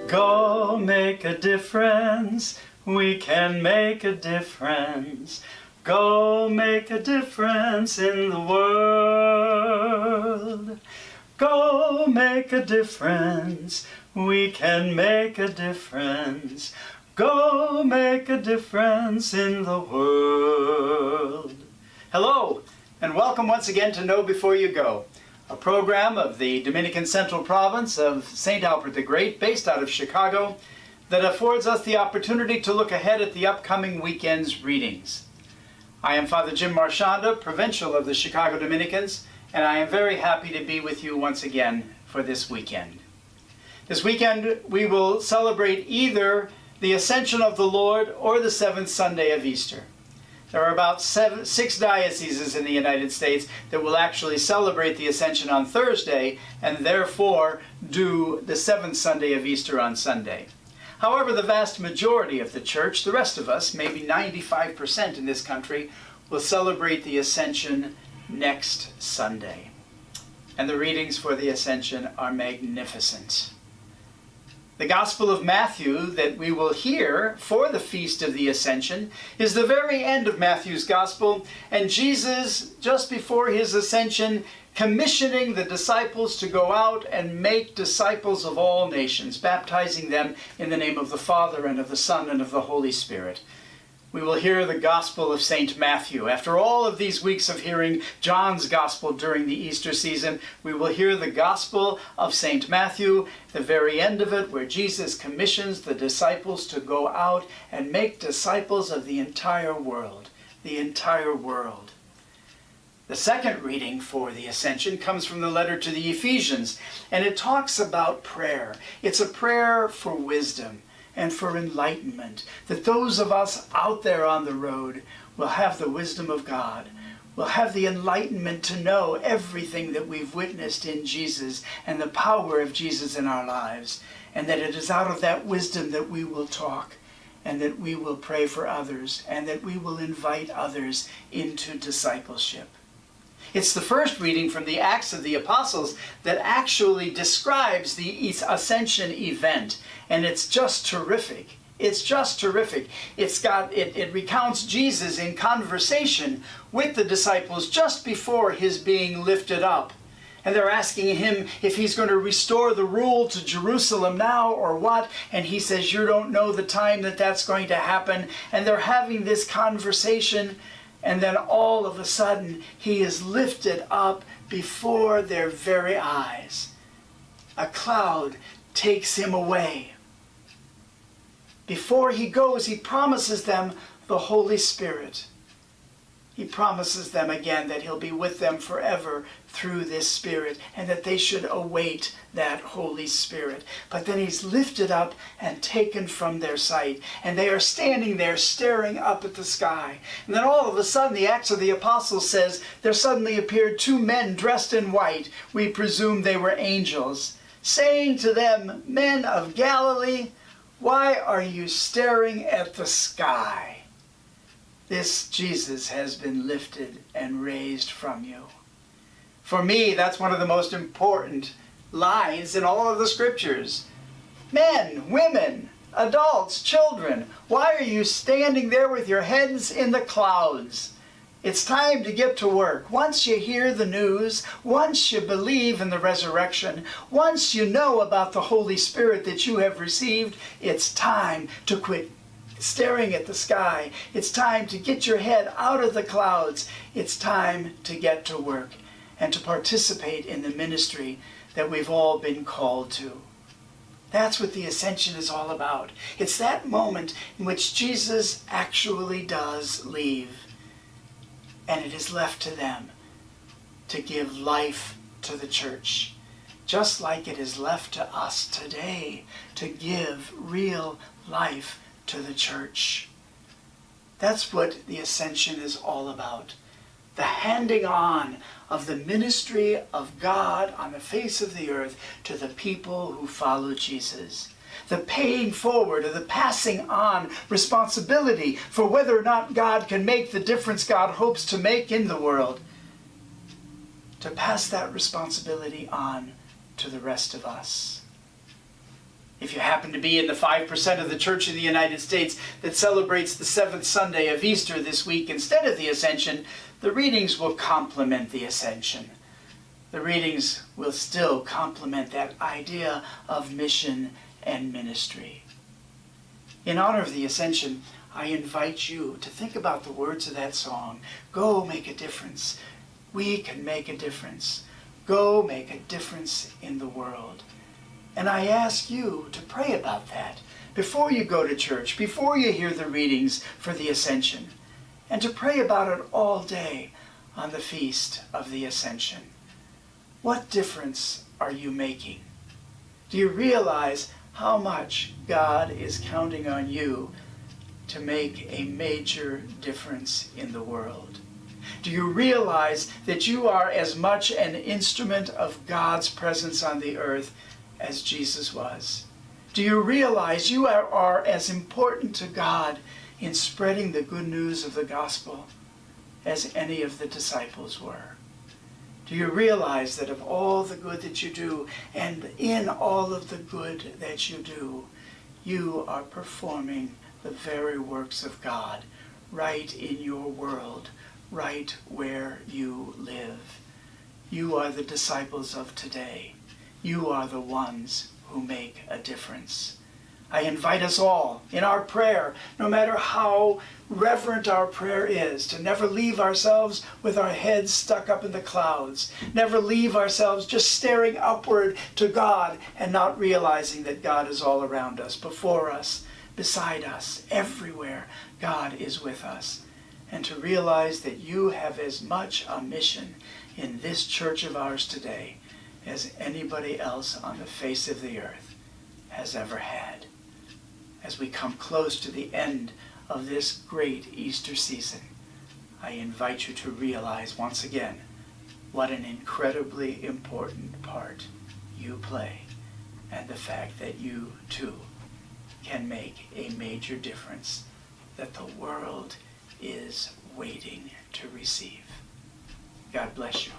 Go make a difference. We can make a difference. Go make a difference in the world. Go make a difference. We can make a difference. Go make a difference in the world. Hello, and welcome once again to Know Before You Go, a program of the Dominican Central Province of St. Albert the Great, based out of Chicago, that affords us the opportunity to look ahead at the upcoming weekend's readings. I am Father Jim Marchionda, Provincial of the Chicago Dominicans, and I am very happy to be with you once again for this weekend. This weekend we will celebrate either the Ascension of the Lord or the seventh Sunday of Easter. There are about six dioceses in the United States that will actually celebrate the Ascension on Thursday and therefore do the seventh Sunday of Easter on Sunday. However, the vast majority of the church, the rest of us, maybe 95% in this country, will celebrate the Ascension next Sunday. And the readings for the Ascension are magnificent. The Gospel of Matthew that we will hear for the Feast of the Ascension is the very end of Matthew's Gospel, and Jesus, just before his ascension, commissioning the disciples to go out and make disciples of all nations, baptizing them in the name of the Father and of the Son and of the Holy Spirit. We will hear the Gospel of St. Matthew. After all of these weeks of hearing John's Gospel during the Easter season, we will hear the Gospel of St. Matthew, the very end of it, where Jesus commissions the disciples to go out and make disciples of the entire world. The entire world. The second reading for the Ascension comes from the letter to the Ephesians, and it talks about prayer. It's a prayer for wisdom and for enlightenment, that those of us out there on the road will have the wisdom of God, will have the enlightenment to know everything that we've witnessed in Jesus and the power of Jesus in our lives, and that it is out of that wisdom that we will talk, and that we will pray for others, and that we will invite others into discipleship. It's the first reading from the Acts of the Apostles that actually describes the Ascension event. And it's just terrific. It's just terrific. It recounts Jesus in conversation with the disciples just before his being lifted up. And they're asking him if he's going to restore the rule to Jerusalem now or what. And he says, you don't know the time that that's going to happen. And they're having this conversation. And then all of a sudden, he is lifted up before their very eyes. A cloud takes him away. Before he goes, he promises them the Holy Spirit. He promises them again that he'll be with them forever through this Spirit, and that they should await that Holy Spirit. But then he's lifted up and taken from their sight, and they are standing there staring up at the sky. And then all of a sudden, the Acts of the Apostles says, there suddenly appeared two men dressed in white. We presume they were angels, saying to them, men of Galilee, why are you staring at the sky? This Jesus has been lifted and raised from you. For me, that's one of the most important lines in all of the scriptures. Men, women, adults, children, why are you standing there with your heads in the clouds? It's time to get to work. Once you hear the news, once you believe in the resurrection, once you know about the Holy Spirit that you have received, it's time to quit staring at the sky. It's time to get your head out of the clouds. It's time to get to work and to participate in the ministry that we've all been called to. That's what the Ascension is all about. It's that moment in which Jesus actually does leave, and it is left to them to give life to the church, just like it is left to us today to give real life to the church. That's what the Ascension is all about. The handing on of the ministry of God on the face of the earth to the people who follow Jesus. The paying forward or the passing on responsibility for whether or not God can make the difference God hopes to make in the world. To pass that responsibility on to the rest of us. If you happen to be in the 5% of the church in the United States that celebrates the 7th Sunday of Easter this week instead of the Ascension, the readings will complement the Ascension. The readings will still complement that idea of mission and ministry. In honor of the Ascension, I invite you to think about the words of that song. Go make a difference. We can make a difference. Go make a difference in the world. And I ask you to pray about that before you go to church, before you hear the readings for the Ascension, and to pray about it all day on the Feast of the Ascension. What difference are you making? Do you realize how much God is counting on you to make a major difference in the world? Do you realize that you are as much an instrument of God's presence on the earth as Jesus was? Do you realize you are as important to God in spreading the good news of the gospel as any of the disciples were? Do you realize that of all the good that you do, and in all of the good that you do, you are performing the very works of God right in your world, right where you live? You are the disciples of today. You are the ones who make a difference. I invite us all in our prayer, no matter how reverent our prayer is, to never leave ourselves with our heads stuck up in the clouds. Never leave ourselves just staring upward to God and not realizing that God is all around us, before us, beside us, everywhere. God is with us. And to realize that you have as much a mission in this church of ours today as anybody else on the face of the earth has ever had. As we come close to the end of this great Easter season, I invite you to realize once again what an incredibly important part you play, and the fact that you too can make a major difference that the world is waiting to receive. God bless you.